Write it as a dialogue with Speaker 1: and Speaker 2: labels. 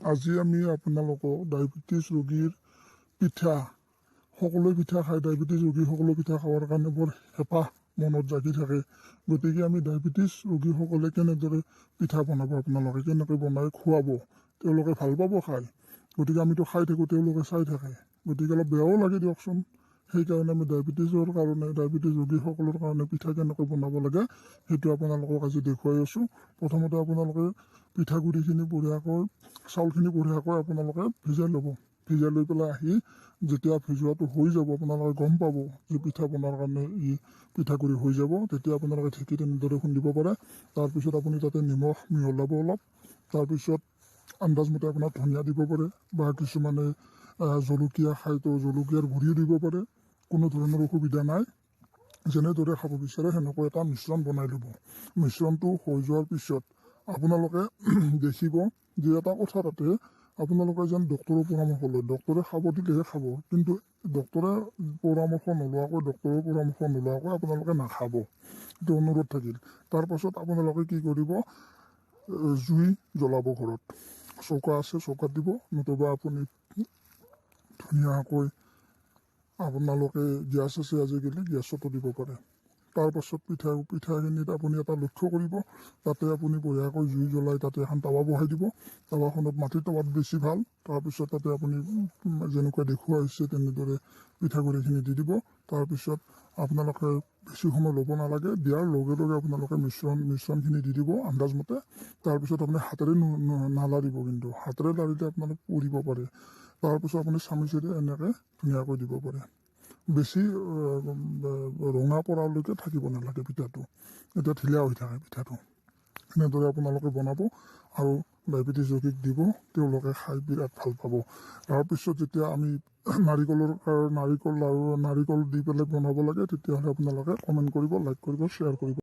Speaker 1: আজি আমি আপোনালোকক ডায়েবেটিছ ৰোগীৰ পিঠা, সকলো পিঠা খাই ডায়েবেটিছ ৰোগী সকলো পিঠা খাবৰ কাৰণে বৰ হেঁপাহ মনত জাগি থাকে। গতিকে আমি ডায়েবেটিছ ৰোগীসকলে কেনেদৰে পিঠা বনাব, আপোনালোকে কেনেকৈ বনাই খুৱাব, তেওঁলোকে ভাল পাব খাই। গতিকে আমিতো খাই থাকোঁ, তেওঁলোকে চাই থাকে, গতিকে অলপ বেয়াও লাগে দিয়কচোন। সেইকাৰণে আমি ডায়েবেটিছৰ কাৰণে, ডায়েবেটিছ ৰোগীসকলৰ কাৰণে পিঠা কেনেকৈ বনাব লাগে সেইটো আপোনালোকক আজি দেখুৱাই আছোঁ। প্ৰথমতে আপোনালোকে পিঠাগুড়িখিনি বঢ়িয়াকৈ, চাউলখিনি বঢ়িয়াকৈ আপোনালোকে ভিজাই ল'ব। ভিজাই লৈ পেলাই আহি যেতিয়া ভিজোৱাটো হৈ যাব, আপোনালোকে গম পাব যে পিঠা বনোৱাৰ কাৰণে পিঠাগুড়ি হৈ যাব, তেতিয়া আপোনালোকে ঢেঁকীত এনেদৰে খুন্দিব পাৰে। তাৰপিছত আপুনি তাতে নিমখ মিহলাব অলপ। তাৰপিছত আন্দাজমতে আপোনাৰ ধনিয়া দিব পাৰে, বা কিছুমানে জলকীয়া খায় তো জলকীয়াৰ গুড়িও দিব পাৰে। কোনো ধৰণৰ অসুবিধা নাই। যেনেদৰে খাব বিচাৰে সেনেকৈ এটা মিশ্ৰণ বনাই ল'ব। মিশ্ৰণটো হৈ যোৱাৰ পিছত আপোনালোকে দেখিব যে এটা কথা তাতে, আপোনালোকে যেন ডক্তৰৰ পৰামৰ্শ লয়। ডক্তৰে খাব দিলেহে খাব, কিন্তু ডক্তৰে পৰামৰ্শ নোলোৱাকৈ আপোনালোকে নাখাব, এইটো অনুৰোধ থাকিল। তাৰপাছত আপোনালোকে কি কৰিব, জুই জ্বলাব। ঘৰত চৌকা আছে, চৌকাত দিব, নতুবা আপুনি ধুনীয়াকৈ আপোনালোকে গেছ আছে, আজিকালি গেছতো দিব পাৰে। তাৰপাছত পিঠাখিনিত আপুনি এটা লক্ষ্য কৰিব, তাতে আপুনি বঢ়িয়াকৈ জুই জ্বলাই তাতে এখন টাৱা বহাই দিব। টাৱাখনত মাটিৰ টাৱাত বেছি ভাল। তাৰপিছত তাতে আপুনি যেনেকুৱা দেখুওৱা হৈছে তেনেদৰে পিঠাগুড়িখিনি দি দিব। তাৰপিছত আপোনালোকে বেছি সময় ল'ব নালাগে, দিয়াৰ লগে লগে আপোনালোকে মিশ্ৰণখিনি দি দিব আন্দাজমতে। তাৰপিছত আপুনি হাতেৰে নালাৰিব, কিন্তু হাতেৰে লাৰিলে আপোনালোকে পুৰিব পাৰে। তাৰপিছত আপুনি চামুচেৰে এনেকৈ ধুনীয়াকৈ দিব পাৰে। বেছি ৰঙা পৰালৈকে থাকিব নালাগে পিঠাটো, এতিয়া ঢিলা হৈ থাকে পিঠাটো। এনেদৰে আপোনালোকে বনাব আৰু ডায়েবেটিছ ৰোগীক দিব, তেওঁলোকে খাই বিৰাট ভাল পাব। তাৰপিছত যেতিয়া আমি নাৰিকল দি পেলাই বনাব লাগে, তেতিয়াহ'লে আপোনালোকে কমেণ্ট কৰিব, লাইক কৰিব, শ্বেয়াৰ কৰিব।